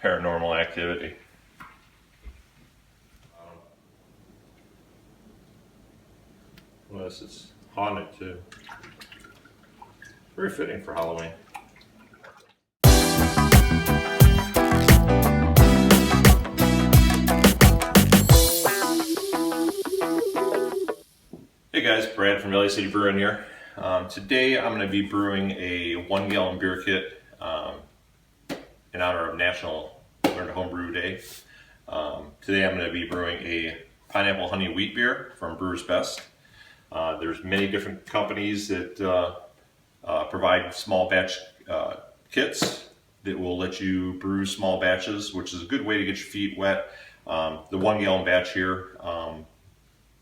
paranormal activity. Unless it's haunted too. Very fitting for Halloween. Hey guys, Brad from LA City Brewing here. Today I'm going to be brewing a 1 gallon beer kit in honor of National Learn to Homebrew Day. Today I'm going to be brewing a pineapple honey wheat beer from Brewers Best. There's many different companies that provide small batch kits that will let you brew small batches, which is a good way to get your feet wet. The 1 gallon batch here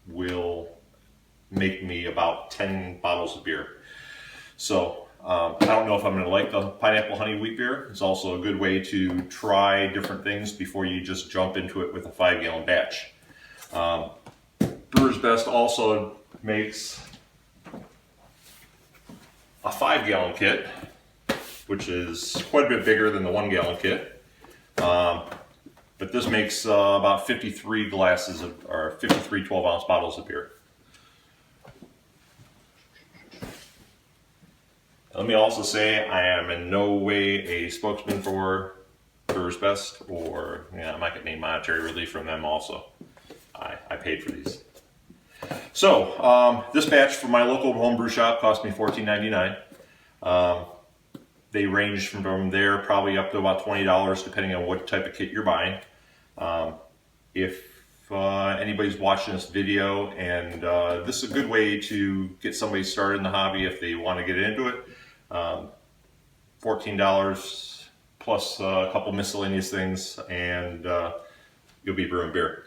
will make me about 10 bottles of beer. So I don't know if I'm going to like the pineapple honey wheat beer. It's also a good way to try different things before you just jump into it with a 5 gallon batch. Brewers Best also makes a 5 gallon kit, which is quite a bit bigger than the 1 gallon kit. But this makes about 53 glasses of, or 53 12-ounce bottles of beer. Let me also say I am in no way a spokesman for Brewers Best, or I might get any monetary relief from them also. I paid for these. So this batch from my local homebrew shop cost me $14.99. They range from there probably up to about $20 depending on what type of kit you're buying. If anybody's watching this video and this is a good way to get somebody started in the hobby if they want to get into it. $14 plus a couple miscellaneous things and you'll be brewing beer.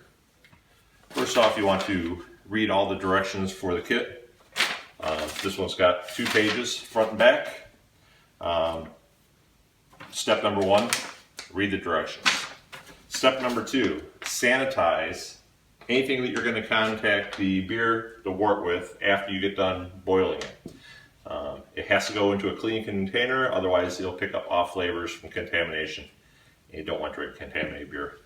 First off, you want to read all the directions for the kit. This one's got 2 pages, front and back. Step number 1, read the directions. Step number 2, sanitize anything that you're going to contact the beer, the wort with after you get done boiling it. It has to go into a clean container, otherwise it'll pick up off flavors from contamination. You don't want to drink contaminated beer.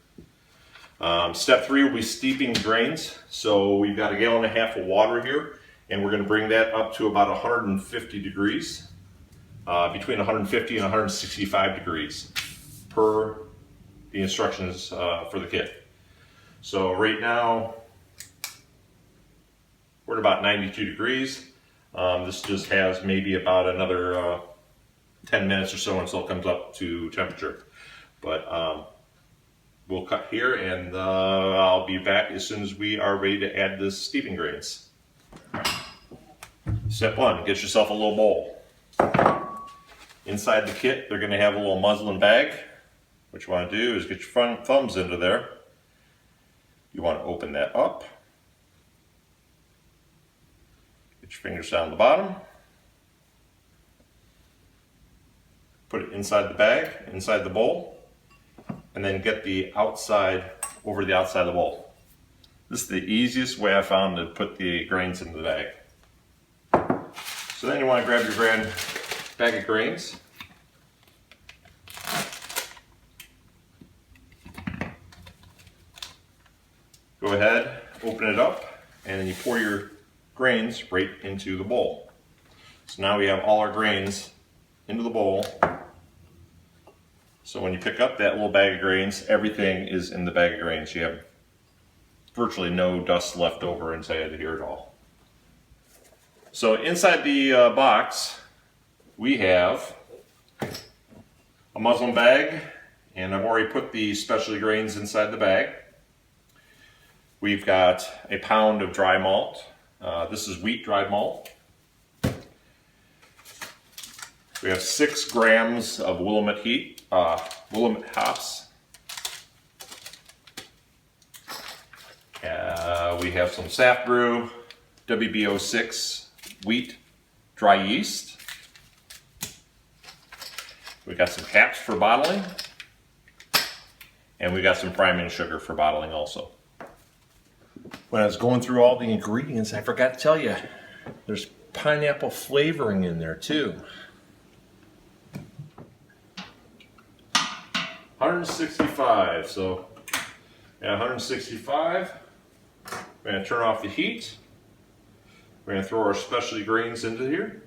Step 3 will be steeping grains. So we've got 1.5 gallons of water here, and we're going to bring that up to about 150 degrees, between 150 and 165 degrees per the instructions for the kit. So right now we're at about 92 degrees. This just has maybe about another 10 minutes or so until it comes up to temperature. But we'll cut here and I'll be back as soon as we are ready to add the steeping grains. Step 1, get yourself a little bowl. Inside the kit, they're going to have a little muslin bag. What you want to do is get your front thumbs into there. You want to open that up. Get your fingers down the bottom. Put it inside the bag, inside the bowl. And then get the outside over the outside of the bowl. This is the easiest way I found to put the grains into the bag. So then you want to grab your bag of grains. Go ahead, open it up, and then you pour your grains right into the bowl. So now we have all our grains into the bowl. So when you pick up that little bag of grains, everything is in the bag of grains. You have virtually no dust left over inside here at all. So inside the box, we have a muslin bag, and I've already put the specialty grains inside the bag. We've got a pound of dry malt. This is wheat dried malt. We have 6 grams of Willamette hops. We have some Saft Brew WB06 wheat dry yeast. We got some caps for bottling, and we got some priming sugar for bottling also. When I was going through all the ingredients, I forgot to tell you, there's pineapple flavoring in there too. 165. So at 165, we're going to turn off the heat. We're going to throw our specialty grains into here.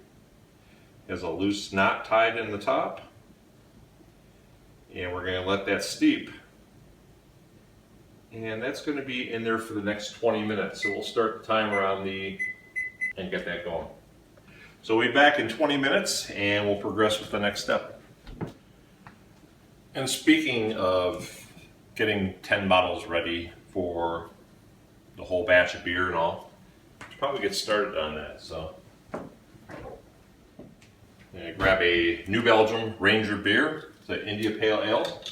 It has a loose knot tied in the top. And we're going to let that steep. And that's going to be in there for the next 20 minutes. So we'll start the timer on and get that going. So we'll be back in 20 minutes and we'll progress with the next step. And speaking of getting 10 bottles ready for the whole batch of beer and all, should probably get started on that. So grab a New Belgium Ranger beer. It's an India Pale Ale.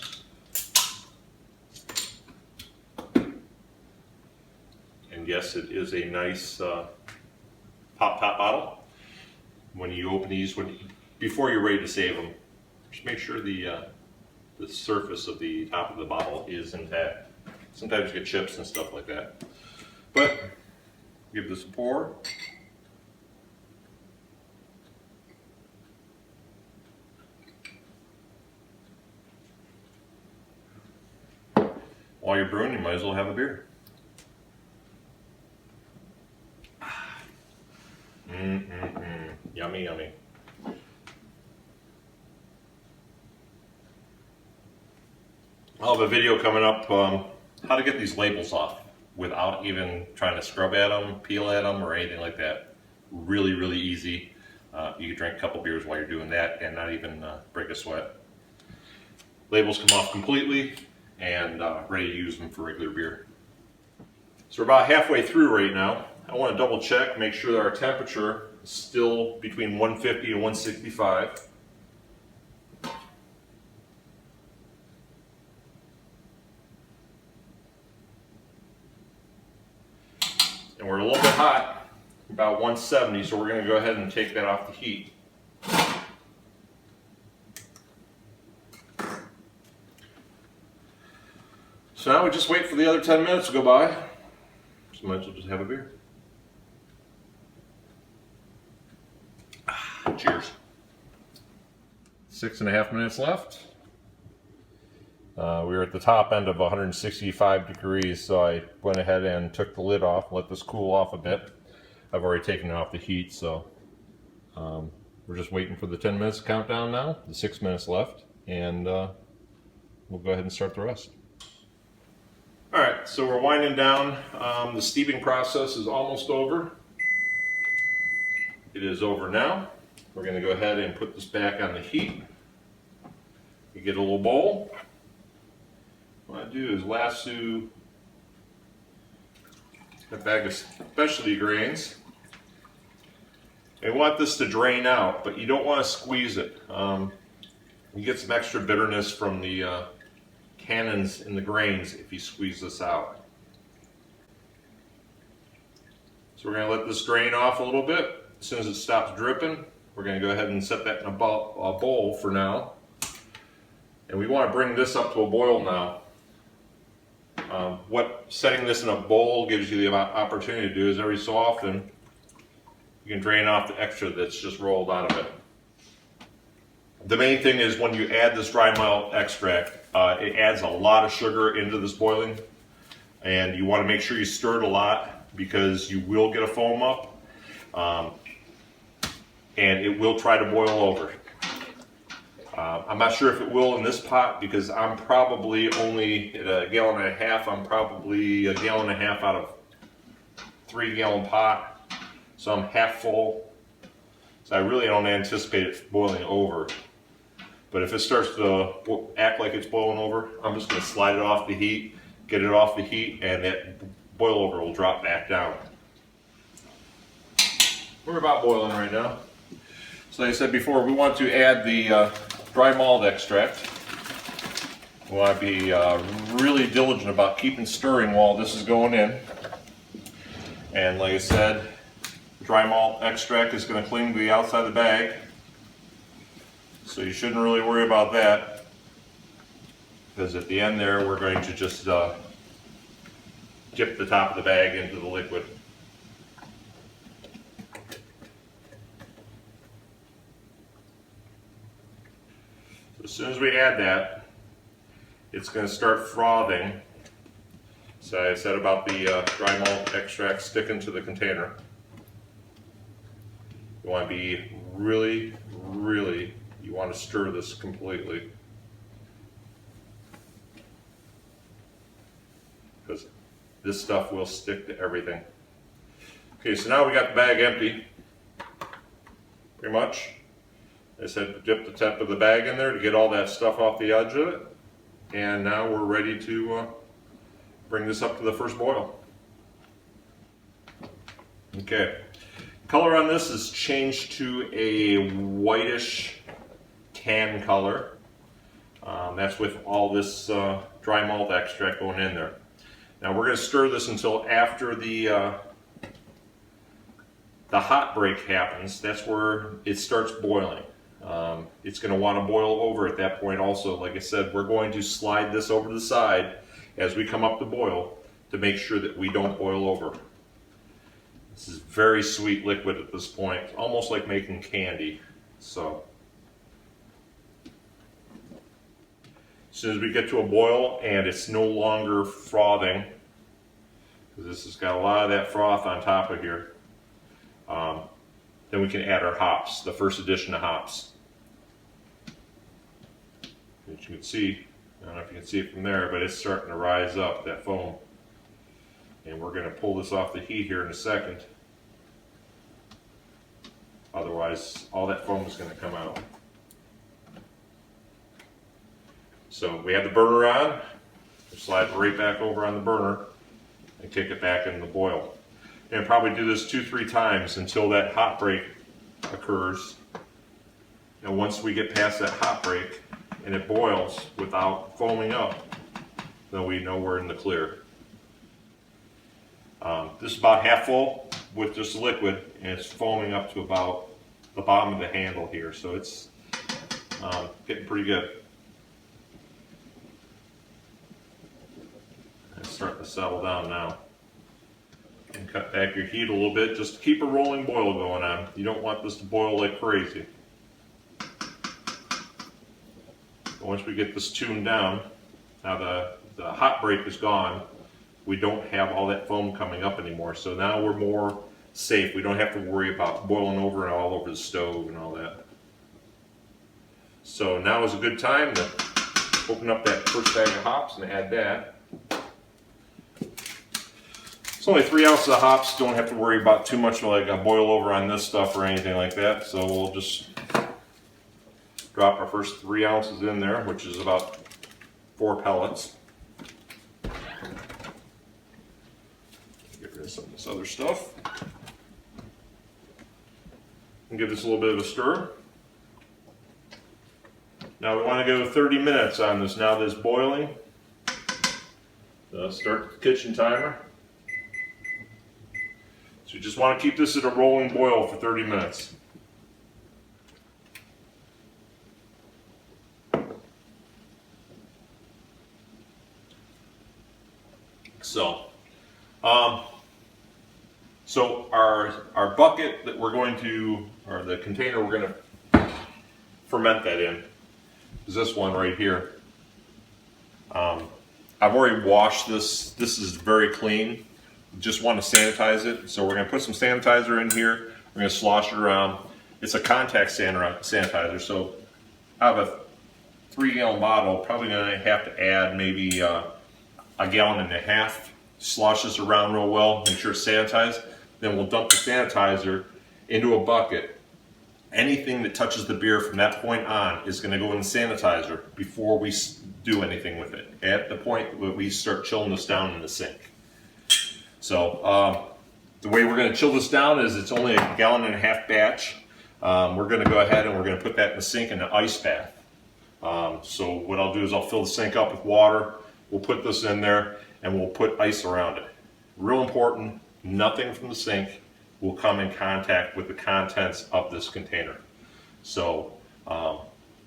And yes, it is a nice pop top bottle. When you open these, before you're ready to save them, just make sure the surface of the top of the bottle is intact. Sometimes you get chips and stuff like that. But give this a pour. While you're brewing, you might as well have a beer. Yummy, yummy. I'll have a video coming up how to get these labels off without even trying to scrub at them, peel at them, or anything like that. Really, really easy. You can drink a couple beers while you're doing that and not even break a sweat. Labels come off completely and ready to use them for regular beer. So we're about halfway through right now. I want to double check, make sure that our temperature is still between 150 and 165. And we're a little bit hot, about 170, so we're going to go ahead and take that off the heat. So now we just wait for the other 10 minutes to go by. So might as well just have a beer. Cheers. 6.5 minutes left. We were at the top end of 165 degrees, so I went ahead and took the lid off, let this cool off a bit. I've already taken it off the heat, so we're just waiting for the 10 minutes countdown now, the 6 minutes left, and we'll go ahead and start the rest. Alright, so we're winding down. The steeping process is almost over. It is over now. We're going to go ahead and put this back on the heat. You get a little bowl. What I do is lasso a bag of specialty grains. I want this to drain out, but you don't want to squeeze it. You get some extra bitterness from the tannins in the grains if you squeeze this out. So we're going to let this drain off a little bit. As soon as it stops dripping, we're going to go ahead and set that in a bowl for now. And we want to bring this up to a boil now. What setting this in a bowl gives you the opportunity to do is every so often you can drain off the extra that's just rolled out of it. The main thing is when you add this dry malt extract, it adds a lot of sugar into this boiling, and you want to make sure you stir it a lot because you will get a foam up, and it will try to boil over. I'm not sure if it will in this pot because I'm probably only at a gallon and a half. I'm probably a gallon and a half out of 3 gallon pot, so I'm half full. So I really don't anticipate it boiling over. But if it starts to act like it's boiling over, I'm just going to slide it off the heat, get it off the heat, and that boil over will drop back down. We're about boiling right now. So like I said before, we want to add the dry malt extract. We want to be really diligent about keeping stirring while this is going in. And like I said, dry malt extract is going to cling to the outside of the bag. So you shouldn't really worry about that, because at the end there we're going to just dip the top of the bag into the liquid. So as soon as we add that, it's going to start frothing. So I said about the dry malt extract sticking to the container. You want to be really, you want to stir this completely. Because this stuff will stick to everything. Okay, so now we got the bag empty, pretty much. I said dip the tip of the bag in there to get all that stuff off the edge of it. And now we're ready to bring this up to the first boil. Okay, color on this is changed to a whitish tan color. That's with all this dry malt extract going in there. Now we're going to stir this until after the hot break happens. That's where it starts boiling. It's going to want to boil over at that point also. Like I said, we're going to slide this over to the side as we come up to boil to make sure that we don't boil over. This is very sweet liquid at this point, almost like making candy. So as soon as we get to a boil and it's no longer frothing, because this has got a lot of that froth on top of here, then we can add our hops, the first addition of hops. As you can see, I don't know if you can see it from there, but it's starting to rise up, that foam. And we're going to pull this off the heat here in a second. Otherwise, all that foam is going to come out. So we have the burner on. We'll slide it right back over on the burner and kick it back in the boil. And probably do this 2-3 times until that hot break occurs. And once we get past that hot break and it boils without foaming up, then we know we're in the clear. This is about half full with just liquid, and it's foaming up to about the bottom of the handle here, so it's getting pretty good. It's starting to settle down now. And cut back your heat a little bit just to keep a rolling boil going on. You don't want this to boil like crazy. But once we get this tuned down, now the hot break is gone. We don't have all that foam coming up anymore, so now we're more safe. We don't have to worry about boiling over and all over the stove and all that. So now is a good time to open up that first bag of hops and add that. It's only 3 ounces of hops. Don't have to worry about too much like a boil over on this stuff or anything like that. So we'll just drop our first 3 ounces in there, which is about 4 pellets. Get rid of some of this other stuff. And give this a little bit of a stir. Now we want to go 30 minutes on this. Now that it's boiling, start the kitchen timer. So you just want to keep this at a rolling boil for 30 minutes. So our bucket that we're going to, or the container we're going to ferment that in, is this one right here. I've already washed this. This is very clean. Just want to sanitize it. So we're going to put some sanitizer in here. We're going to slosh it around. It's a contact sanitizer. So out of a 3-gallon bottle, probably going to have to add maybe a gallon and a half. Slosh this around real well, make sure it's sanitized. Then we'll dump the sanitizer into a bucket. Anything that touches the beer from that point on is going to go in the sanitizer before we do anything with it. At the point where we start chilling this down in the sink. So the way we're going to chill this down is it's only a gallon and a half batch. We're going to go ahead and we're going to put that in the sink in an ice bath. So what I'll do is I'll fill the sink up with water. We'll put this in there and we'll put ice around it. Real important, nothing from the sink will come in contact with the contents of this container. So you're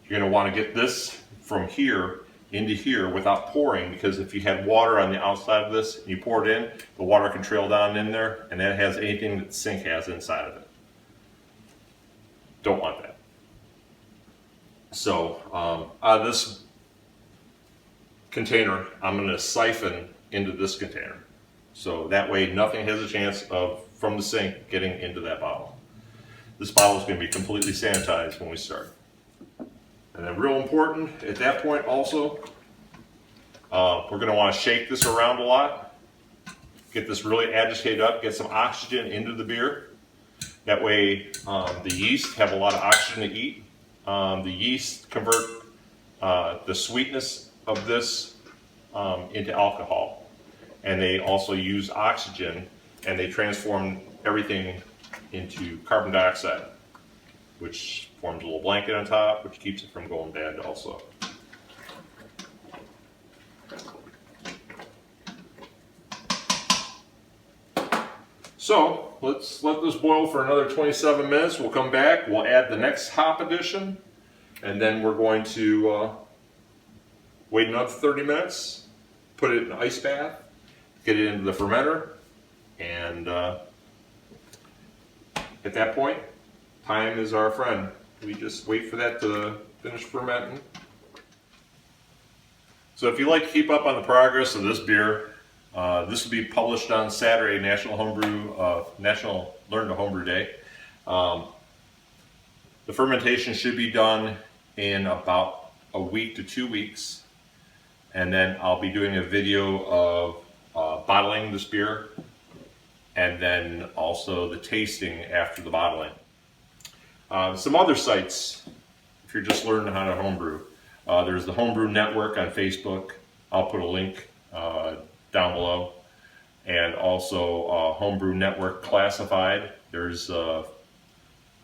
going to want to get this from here into here without pouring, because if you had water on the outside of this and you pour it in, the water can trail down in there and that has anything that the sink has inside of it. Don't want that. So out of this container, I'm going to siphon into this container. So that way nothing has a chance of, from the sink, getting into that bottle. This bottle is going to be completely sanitized when we start. And then real important at that point also, we're going to want to shake this around a lot. Get this really agitated up, get some oxygen into the beer. That way the yeast have a lot of oxygen to eat. The yeast convert the sweetness of this into alcohol. And they also use oxygen, and they transform everything into carbon dioxide, which forms a little blanket on top, which keeps it from going bad also. So let's let this boil for another 27 minutes. We'll come back, we'll add the next hop addition, and then we're going to wait another 30 minutes, put it in an ice bath, get it into the fermenter, and at that point, time is our friend. We just wait for that to finish fermenting. So if you like to keep up on the progress of this beer, this will be published on Saturday, National Learn to Homebrew Day. The fermentation should be done in about a week to 2 weeks, and then I'll be doing a video of bottling this beer, and then also the tasting after the bottling. Some other sites, if you're just learning how to homebrew, there's the Homebrew Network on Facebook. I'll put a link down below, and also Homebrew Network Classified. There's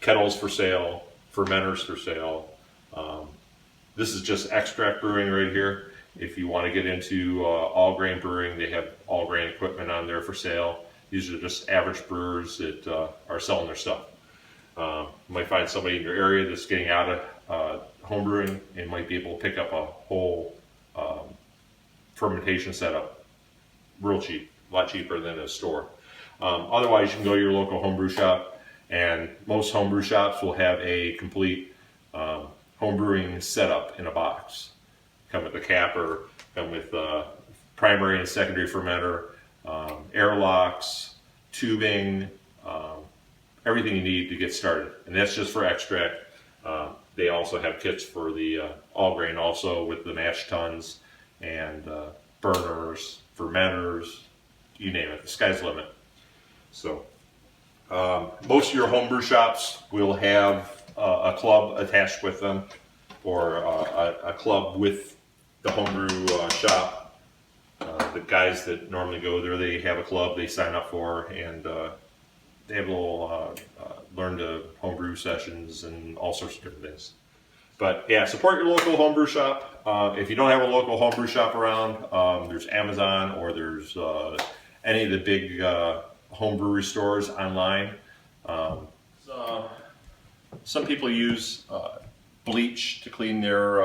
kettles for sale, fermenters for sale. This is just extract brewing right here. If you want to get into all grain brewing, they have all grain equipment on there for sale. These are just average brewers that are selling their stuff. You might find somebody in your area that's getting out of home brewing and might be able to pick up a whole fermentation setup real cheap, a lot cheaper than a store. Otherwise, you can go to your local homebrew shop, and most homebrew shops will have a complete homebrewing setup in a box. Come with a capper, come with primary and secondary fermenter, airlocks, tubing, everything you need to get started. And that's just for extract. They also have kits for the all grain also, with the mash tuns and burners, fermenters, you name it. The sky's the limit. So most of your homebrew shops will have a club attached with them, or a club with the homebrew shop. The guys that normally go there, they have a club they sign up for, and they have little learn to homebrew sessions and all sorts of different things. But yeah, support your local homebrew shop. If you don't have a local homebrew shop around, there's Amazon, or there's any of the big home brewery stores online. Some people use bleach to clean their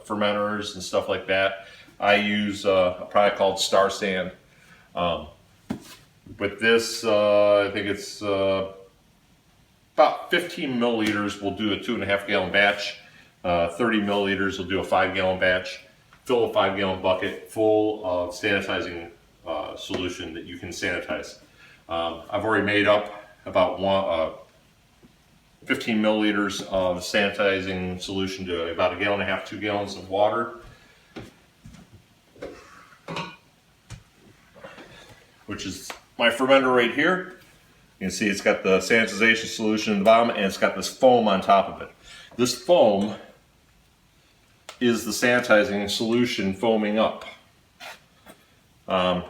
fermenters and stuff like that. I use a product called Star Sand. With this, I think it's about 15 milliliters. We'll do a 2.5 gallon batch. 30 milliliters will do a 5 gallon batch. Fill a 5 gallon bucket full of sanitizing solution that you can sanitize. I've already made up about 15 milliliters of sanitizing solution to about 1.5 gallons, 2 gallons of water, which is my fermenter right here. You can see it's got the sanitization solution in the bottom, and it's got this foam on top of it. This foam is the sanitizing solution foaming up. The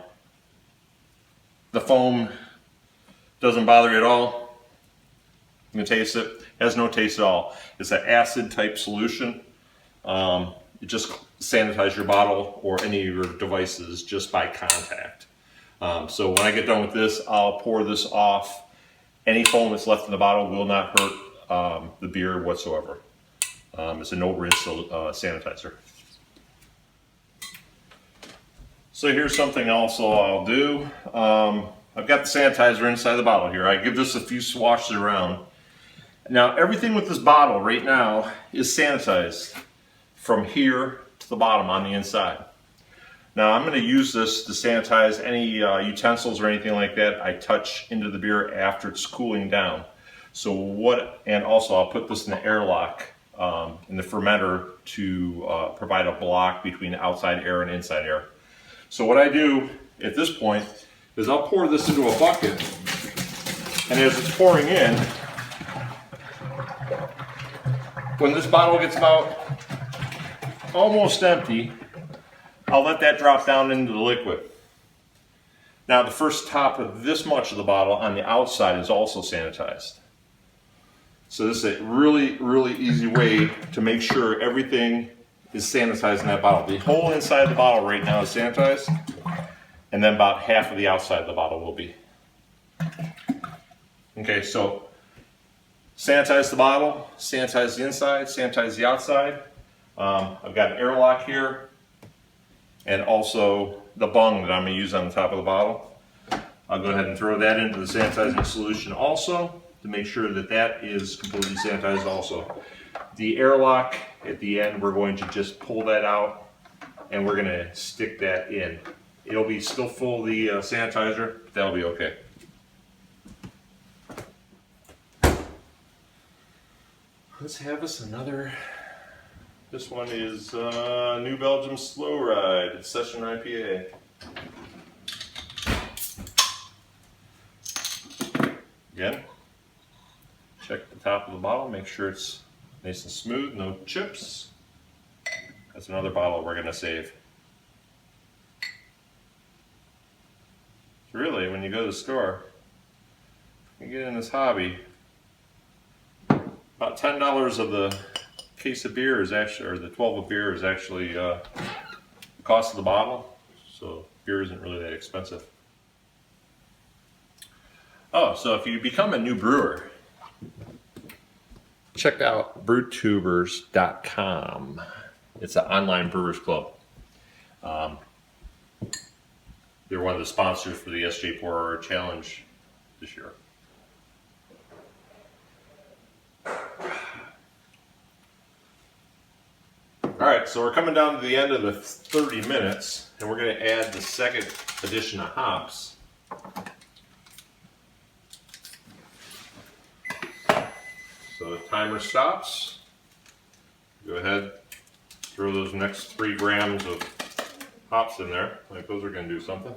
foam doesn't bother you at all. You can taste it. It has no taste at all. It's an acid type solution. It just sanitizes your bottle or any of your devices just by contact. So when I get done with this, I'll pour this off. Any foam that's left in the bottle will not hurt the beer whatsoever. It's a no-rinse sanitizer. So here's something else I'll do. I've got the sanitizer inside the bottle here. I give this a few swashes around. Now everything with this bottle right now is sanitized from here to the bottom on the inside. Now I'm going to use this to sanitize any utensils or anything like that I touch into the beer after it's cooling down. And also I'll put this in the airlock in the fermenter to provide a block between outside air and inside air. So what I do at this point is I'll pour this into a bucket, and as it's pouring in, when this bottle gets about almost empty, I'll let that drop down into the liquid. Now the first top of this much of the bottle on the outside is also sanitized. So this is a really, really easy way to make sure everything is sanitized in that bottle. The whole inside of the bottle right now is sanitized, and then about half of the outside of the bottle will be. Okay, so sanitize the bottle, sanitize the inside, sanitize the outside. I've got an airlock here, and also the bung that I'm going to use on the top of the bottle. I'll go ahead and throw that into the sanitizing solution also to make sure that that is completely sanitized also. The airlock at the end, we're going to just pull that out and we're going to stick that in. It'll be still full of the sanitizer, but that'll be okay. Let's have us another. This one is New Belgium Slow Ride Session IPA. Again, check the top of the bottle, make sure it's nice and smooth, no chips. That's another bottle we're going to save. Really, when you go to the store, you get in this hobby, about $10 of the case of beer is actually, or the 12 of beer is actually the cost of the bottle, so beer isn't really that expensive. Oh, so if you become a new brewer, check out BrewTubers.com. It's an online brewers club. They're one of the sponsors for the SJ4 Challenge this year. Alright, so we're coming down to the end of the 30 minutes, and we're going to add the second addition of hops. So the timer stops. Go ahead, throw those next 3 grams of hops in there. Like those are going to do something.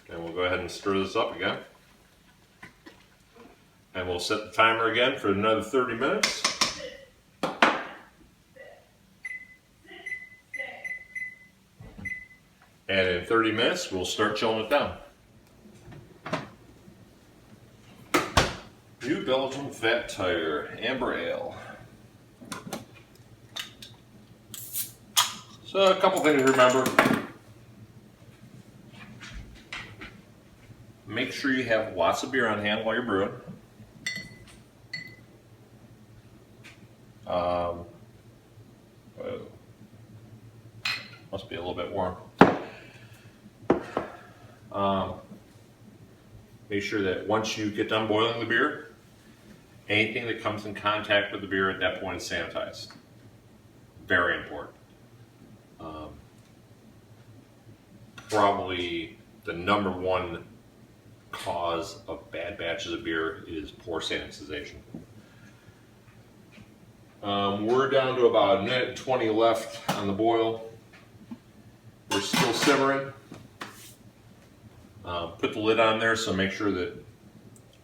And we'll go ahead and stir this up again. And we'll set the timer again for another 30 minutes. And in 30 minutes, we'll start chilling it down. New Belgium Fat Tire Amber Ale. So a couple things to remember. Make sure you have lots of beer on hand while you're brewing. Must be a little bit warm. Make sure that once you get done boiling the beer, anything that comes in contact with the beer at that point is sanitized. Very important. Probably the #1 cause of bad batches of beer is poor sanitization. We're down to about 1 minute and 20 left on the boil. We're still simmering. Put the lid on there, so make sure that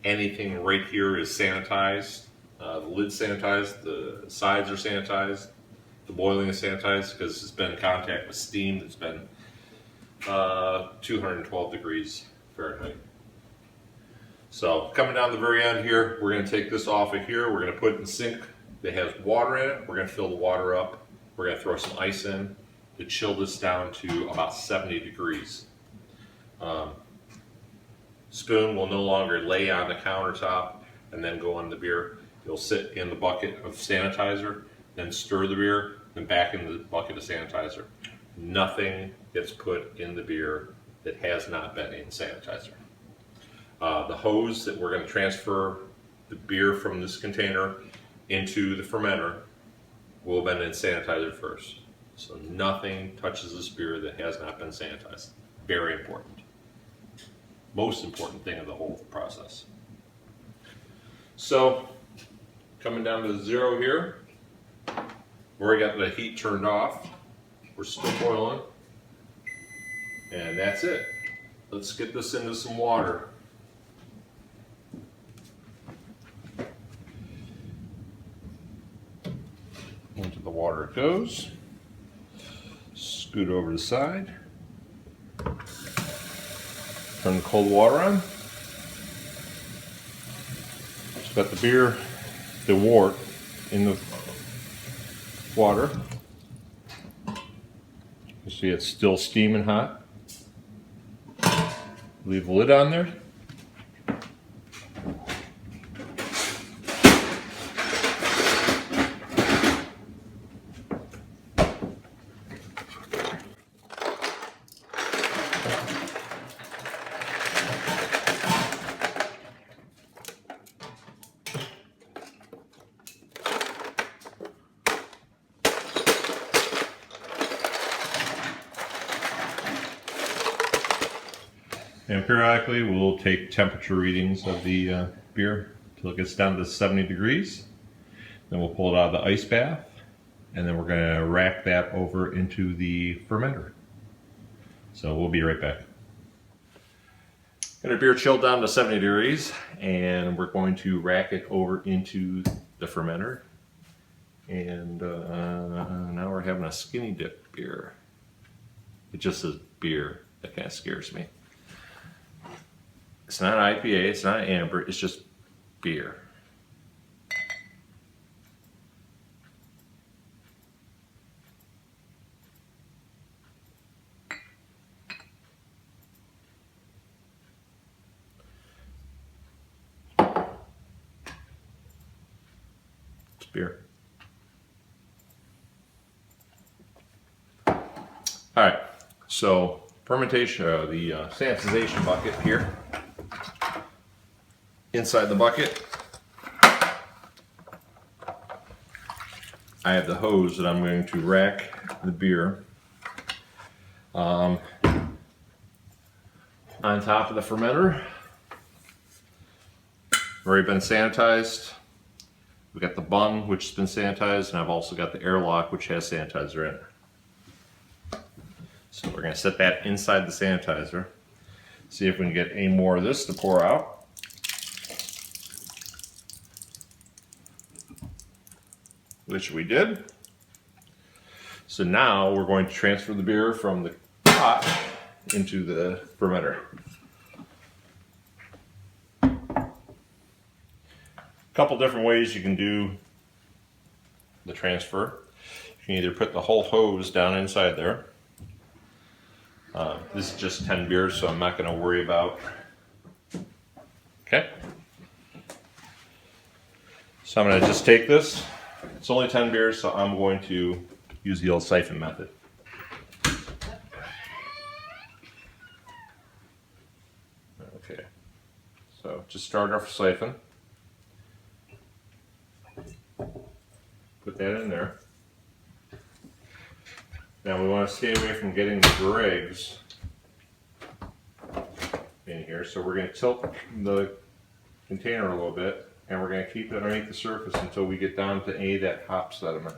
anything right here is sanitized. The lid's sanitized, the sides are sanitized, the boiling is sanitized because it's been in contact with steam that's been 212 degrees Fahrenheit. So coming down the very end here, we're going to take this off of here. We're going to put it in the sink that has water in it. We're going to fill the water up. We're going to throw some ice in to chill this down to about 70 degrees. Spoon will no longer lay on the countertop and then go on the beer. It'll sit in the bucket of sanitizer, then stir the beer, then back in the bucket of sanitizer. Nothing gets put in the beer that has not been in sanitizer. The hose that we're going to transfer the beer from this container into the fermenter will have been in sanitizer first. So nothing touches this beer that has not been sanitized. Very important. Most important thing of the whole process. So, coming down to 0 here. We already got the heat turned off. We're still boiling. And that's it. Let's get this into some water. Into the water it goes. Scoot over to the side. Turn the cold water on. Just got the beer, the wort, in the water. You see it's still steaming hot. Leave the lid on there. And periodically we'll take temperature readings of the beer until it gets down to 70 degrees. Then we'll pull it out of the ice bath, and then we're going to rack that over into the fermenter. So we'll be right back. Got our beer chilled down to 70 degrees, and we're going to rack it over into the fermenter. And now we're having a skinny dip beer. It just says beer. That kind of scares me. It's not IPA, it's not amber, it's just beer. It's beer. Alright, so fermentation, the sanitization bucket here. Inside the bucket, I have the hose that I'm going to rack the beer on top of the fermenter. Already been sanitized. We've got the bung, which has been sanitized, and I've also got the airlock, which has sanitizer in it. So we're going to set that inside the sanitizer. See if we can get any more of this to pour out. Which we did. So now we're going to transfer the beer from the pot into the fermenter. A couple different ways you can do the transfer. You can either put the whole hose down inside there. This is just 10 beers, so I'm not going to worry about. Okay. So I'm going to just take this. It's only 10 beers, so I'm going to use the old siphon method. Okay, so just start off a siphon. Put that in there. Now we want to stay away from getting the dregs in here, so we're going to tilt the container a little bit. And we're going to keep it underneath the surface until we get down to any of that hop sediment.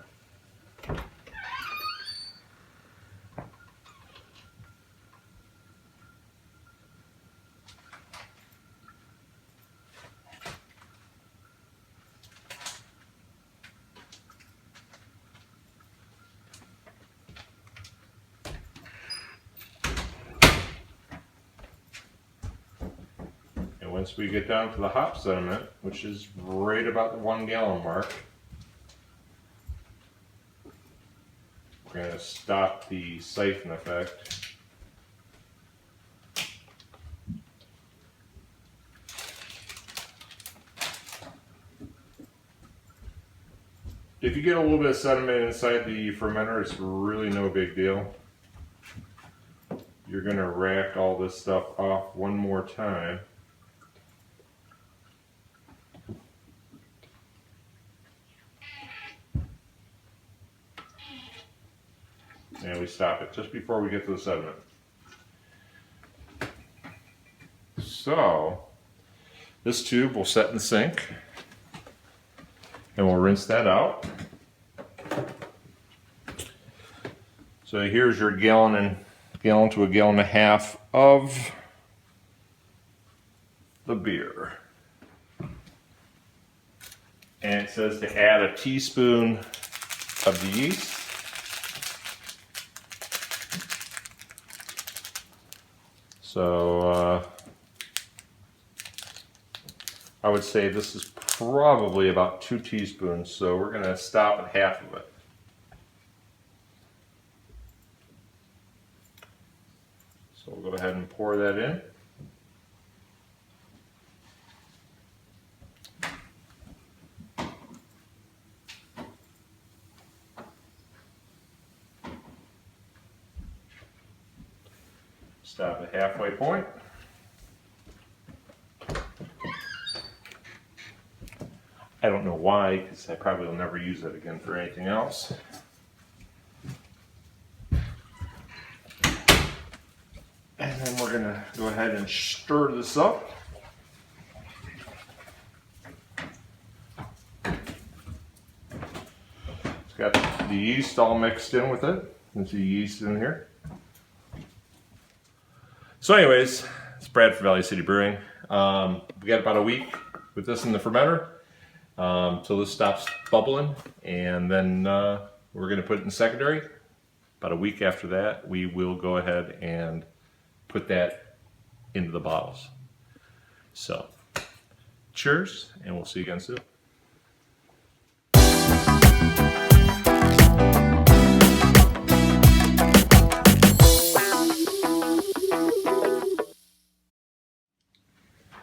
Once we get down to the hop sediment, which is right about the 1 gallon mark, we're going to stop the siphon effect. If you get a little bit of sediment inside the fermenter, it's really no big deal. You're going to rack all this stuff off one more time. And we stop it just before we get to the sediment. So, this tube will set in the sink, and we'll rinse that out. So here's your gallon to a gallon and a half of the beer. And it says to add a teaspoon of the yeast. So I would say this is probably about 2 teaspoons, so we're going to stop at half of it. So we'll go ahead and pour that in. Stop at halfway point. I don't know why, because I probably will never use it again for anything else. And then we're going to go ahead and stir this up. It's got the yeast all mixed in with it. There's the yeast in here. So anyways, it's Brad from Valley City Brewing. We got about a week with this in the fermenter till this stops bubbling, and then we're going to put it in secondary. About a week after that, we will go ahead and put that into the bottles. So, cheers, and we'll see you again soon.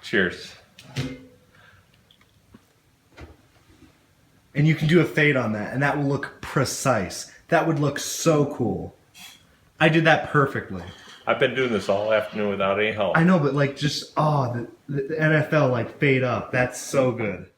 Cheers. And you can do a fade on that, and that will look precise. That would look so cool. I did that perfectly. I've been doing this all afternoon without any help. I know, but like just, the NFL like fade up. That's so good.